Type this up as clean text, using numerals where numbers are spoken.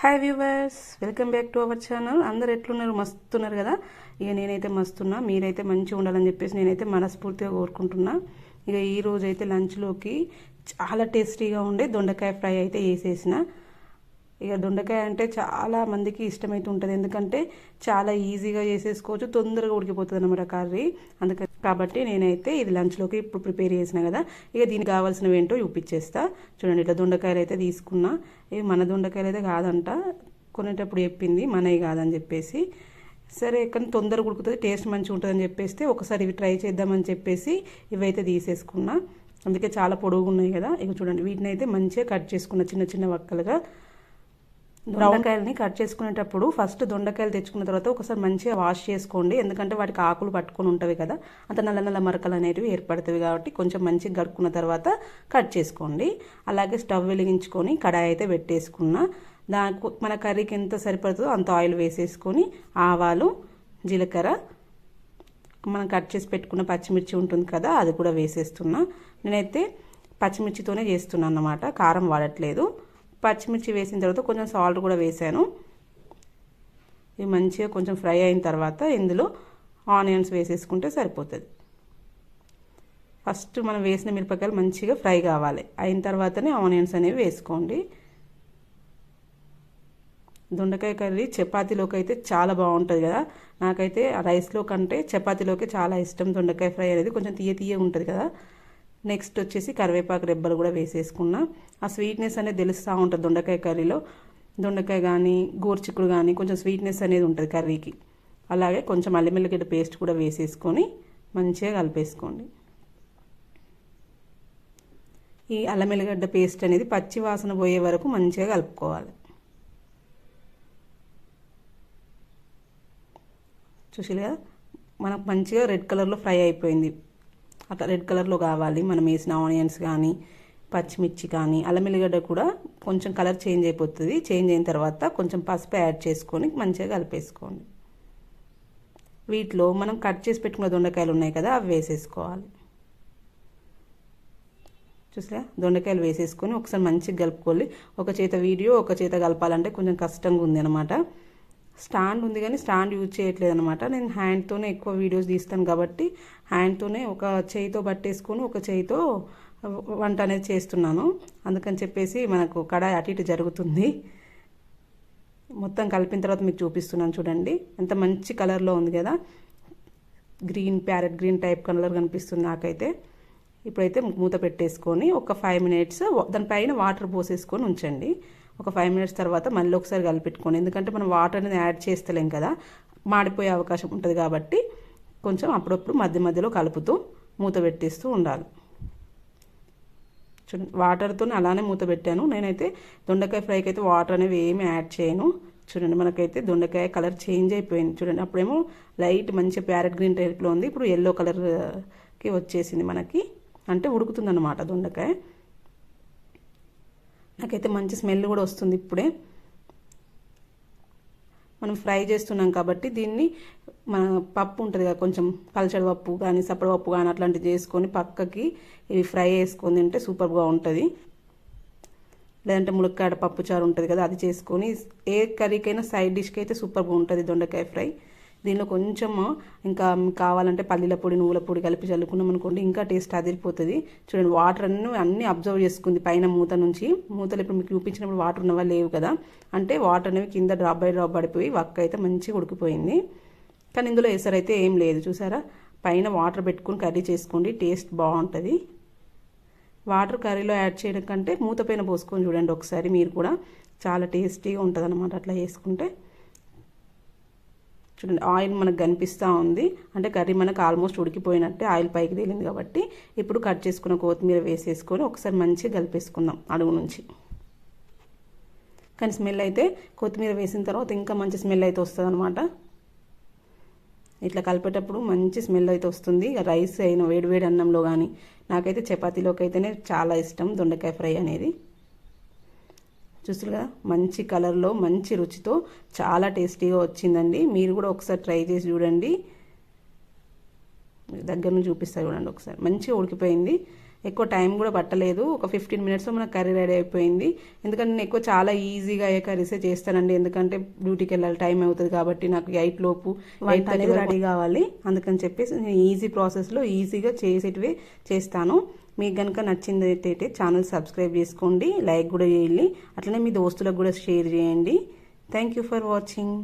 Hi viewers, welcome back to our channel. అందరు ఎట్లున్నారు? మస్తున్నారు కదా. ఇక నేనైతే మస్తున్నా, మీరైతే మంచిగా ఉండాలని చెప్పేసి నేనైతే మనస్ఫూర్తిగా కోరుకుంటున్నా. ఇక ఈరోజు అయితే లంచ్లోకి చాలా టేస్టీగా ఉండే దొండకాయ ఫ్రై అయితే వేసేసిన. ఇక దొండకాయ అంటే చాలా మందికి ఇష్టమైతే ఉంటుంది, ఎందుకంటే చాలా ఈజీగా చేసేసుకోవచ్చు, తొందరగా ఉడికిపోతుంది అన్నమాట కర్రీ. అందుకని కాబట్టి నేనైతే ఇది లంచ్లోకి ఇప్పుడు ప్రిపేర్ చేసిన కదా. ఇక దీనికి కావాల్సినవి ఏంటో చూపించేస్తా. చూడండి, ఇట్లా దొండకాయలు అయితే తీసుకున్నా. ఇవి మన దొండకాయలు అయితే కాదంట, కొనేటప్పుడు చెప్పింది మనవి కాదని చెప్పేసి. సరే, కానీ తొందరగా ఉడుకుతుంది, టేస్ట్ మంచిగా ఉంటుందని చెప్పేస్తే ఒకసారి ఇవి ట్రై చేద్దామని చెప్పేసి ఇవైతే తీసేసుకున్నా. అందుకే చాలా పొడుగుగా ఉన్నాయి కదా. ఇక చూడండి, వీటిని అయితే మంచిగా కట్ చేసుకున్న చిన్న చిన్న వక్కలుగా. దొండకాయలని కట్ చేసుకునేటప్పుడు ఫస్ట్ దొండకాయలు తెచ్చుకున్న తర్వాత ఒకసారి మంచిగా వాష్ చేసుకోండి, ఎందుకంటే వాటికి ఆకులు పట్టుకొని ఉంటవి కదా, అంత నల్ల నల్ల మరకలు అనేవి ఏర్పడతాయి. కాబట్టి కొంచెం మంచిగా కడుక్కున్న తర్వాత కట్ చేసుకోండి. అలాగే స్టవ్ వెలిగించుకొని కడాయి అయితే పెట్టేసుకున్నా. దానికి మన కర్రీకి ఎంత సరిపడుతుందో అంత ఆయిల్ వేసేసుకొని ఆవాలు, జీలకర్ర, మనం కట్ చేసి పెట్టుకున్న పచ్చిమిర్చి ఉంటుంది కదా, అది కూడా వేసేస్తున్నా. నేనైతే పచ్చిమిర్చితోనే చేస్తున్నాను అన్నమాట, కారం వాడట్లేదు. పచ్చిమిర్చి వేసిన తర్వాత కొంచెం సాల్ట్ కూడా వేసాను. ఇవి మంచిగా కొంచెం ఫ్రై అయిన తర్వాత ఇందులో ఆనియన్స్ వేసేసుకుంటే సరిపోతుంది. ఫస్ట్ మనం వేసిన మిరపకాయలు మంచిగా ఫ్రై కావాలి, అయిన తర్వాతనే ఆనియన్స్ అనేవి వేసుకోండి. దొండకాయ కర్రీ చపాతీలోకి అయితే చాలా బాగుంటుంది కదా. నాకైతే రైస్లో కంటే చపాతీలోకి చాలా ఇష్టం దొండకాయ ఫ్రై అనేది, కొంచెం తీయ తీయ ఉంటుంది కదా. నెక్స్ట్ వచ్చేసి కరివేపాకు రెబ్బలు కూడా వేసేసుకున్నా. ఆ స్వీట్నెస్ అనేది తెలుస్తూ ఉంటుంది దొండకాయ కర్రీలో. దొండకాయ కానీ గోరుచిక్కుడు కానీ కొంచెం స్వీట్నెస్ అనేది ఉంటుంది కర్రీకి. అలాగే కొంచెం అల్లం వెల్లిగడ్డ పేస్ట్ కూడా వేసేసుకొని మంచిగా కలిపేసుకోండి. ఈ అల్లం వెల్లిగడ్డ పేస్ట్ అనేది పచ్చి వాసన పోయే వరకు మంచిగా కలుపుకోవాలి. చూసిగా మనకు మంచిగా రెడ్ కలర్లో ఫ్రై అయిపోయింది. అట్లా రెడ్ కలర్లో కావాలి మనం వేసిన ఆనియన్స్ కానీ పచ్చిమిర్చి కానీ. అల్లం వెల్లిగడ్డ కూడా కొంచెం కలర్ చేంజ్ అయిపోతుంది. చేంజ్ అయిన తర్వాత కొంచెం పసుపు యాడ్ చేసుకొని మంచిగా కలిపేసుకోండి. వీటిలో మనం కట్ చేసి పెట్టుకున్న దొండకాయలు ఉన్నాయి కదా, అవి వేసేసుకోవాలి. చూసా, దొండకాయలు వేసేసుకొని ఒకసారి మంచిగా కలుపుకోవాలి. ఒక చేత వీడియో ఒక చేత కలపాలంటే కొంచెం కష్టంగా ఉంది అనమాట. స్టాండ్ ఉంది కానీ స్టాండ్ యూజ్ చేయట్లేదు అనమాట. నేను హ్యాండ్తోనే ఎక్కువ వీడియోస్ తీస్తాను కాబట్టి హ్యాండ్తోనే ఒక చేయితో పట్టేసుకొని ఒక చేయితో వంట అనేది చేస్తున్నాను. అందుకని చెప్పేసి మనకు కడాయి అటు ఇటు జరుగుతుంది. మొత్తం కలిపిన తర్వాత మీకు చూపిస్తున్నాను. చూడండి ఎంత మంచి కలర్లో ఉంది కదా, green parrot green type colour కనిపిస్తుంది నాకైతే. ఇప్పుడైతే మూత పెట్టేసుకొని ఒక 5 minutes దానిపైన వాటర్ పోసేసుకొని ఉంచండి. ఒక 5 minutes తర్వాత మళ్ళీ ఒకసారి కలిపెట్టుకోండి, ఎందుకంటే మనం వాటర్ అనేది యాడ్ చేస్తలేం కదా, మాడిపోయే అవకాశం ఉంటుంది. కాబట్టి కొంచెం అప్పుడప్పుడు మధ్య మధ్యలో కలుపుతూ మూత పెట్టేస్తూ ఉండాలి. చూడండి, వాటర్తో అలానే మూత పెట్టాను. నేనైతే దొండకాయ ఫ్రైకి అయితే వాటర్ అనేవి ఏమి యాడ్ చేయను. చూడండి, మనకైతే దొండకాయ కలర్ చేంజ్ అయిపోయింది. చూడండి, అప్పుడేమో లైట్ మంచి ప్యారెట్ గ్రీన్ టైప్లో ఉంది, ఇప్పుడు ఎల్లో కలర్కి వచ్చేసింది మనకి, అంటే ఉడుకుతుందన్నమాట దొండకాయ. నాకైతే మంచి స్మెల్ కూడా వస్తుంది. ఇప్పుడే మనం ఫ్రై చేస్తున్నాం కాబట్టి దీన్ని మన పప్పు ఉంటుంది కదా, కొంచెం పల్చడి పప్పు కానీ సప్పడి పప్పు కానీ అట్లాంటివి చేసుకొని పక్కకి ఇవి ఫ్రై చేసుకొని తింటే సూపర్గా ఉంటుంది. లేదంటే ములక్కాడ పప్పు చారు ఉంటుంది కదా, అది చేసుకొని ఏ కర్రీకైనా సైడ్ డిష్కి అయితే సూపర్గా ఉంటుంది దొండకాయ ఫ్రై. దీనిలో కొంచెం ఇంకా కావాలంటే పల్లీల పొడి నువ్వుల పొడి కలిపి చల్లుకున్నాం అనుకోండి, ఇంకా టేస్ట్ అదిరిపోతుంది. చూడండి, వాటర్ అన్నీ అబ్జర్వ్ చేసుకుంది పైన మూత నుంచి. మూతలు ఇప్పుడు మీకు చూపించినప్పుడు వాటర్ ఉన్నవా లేవు కదా, అంటే వాటర్ అనేవి కింద డ్రాప్ బై డ్రాప్ పడిపోయి వక్క అయితే మంచిగా ఉడికిపోయింది. కానీ ఇందులో ఎసరైతే ఏం లేదు. చూసారా, పైన వాటర్ పెట్టుకుని కర్రీ చేసుకోండి, టేస్ట్ బాగుంటుంది. వాటర్ కర్రీలో యాడ్ చేయడం కంటే మూత పైన పోసుకొని చూడండి ఒకసారి, మీరు కూడా చాలా టేస్టీగా ఉంటుంది అన్నమాట అట్లా చేసుకుంటే. చూడండి, ఆయిల్ మనకు కనిపిస్తూ ఉంది, అంటే కర్రీ మనకు ఆల్మోస్ట్ ఉడికిపోయినట్టే, ఆయిల్ పైకి తేలింది కాబట్టి. ఇప్పుడు కట్ చేసుకున్న కొత్తిమీర వేసేసుకొని ఒకసారి మంచిగా కలిపేసుకుందాం అడుగు నుంచి. కానీ స్మెల్ అయితే కొత్తిమీర వేసిన తర్వాత ఇంకా మంచి స్మెల్ అయితే వస్తుంది అనమాట. ఇట్లా కలిపేటప్పుడు మంచి స్మెల్ అయితే వస్తుంది. రైస్ అయిన వేడివేడి అన్నంలో కానీ, నాకైతే చపాతీలోకి అయితేనే చాలా ఇష్టం దొండకాయ ఫ్రై అనేది. చూస్తారు కదా, మంచి కలర్లో మంచి రుచితో చాలా టేస్టీగా వచ్చిందండి. మీరు కూడా ఒకసారి ట్రై చేసి చూడండి. దగ్గర నుంచి చూపిస్తారు చూడండి ఒకసారి. మంచిగా ఉడికిపోయింది. ఎక్కువ టైం కూడా పట్టలేదు. ఒక 15 మినిట్స్లో మన కర్రీ రెడీ అయిపోయింది. ఎందుకంటే నేను ఎక్కువ చాలా ఈజీగా ఏ కర్రీసే చేస్తానండి. ఎందుకంటే డ్యూటీకి వెళ్ళాలి, టైం అవుతుంది కాబట్టి నాకు 8 లోపు వంట అనేది రెడీ కావాలి. అందుకని చెప్పేసి నేను ఈజీ ప్రాసెస్లో ఈజీగా చేసేటివే చేస్తాను. మీకు కనుక నచ్చింది అయితే ఛానల్ సబ్స్క్రైబ్ చేసుకోండి, లైక్ కూడా చేయండి, అట్లనే మీ దోస్తులకు కూడా షేర్ చేయండి. Thank you for watching.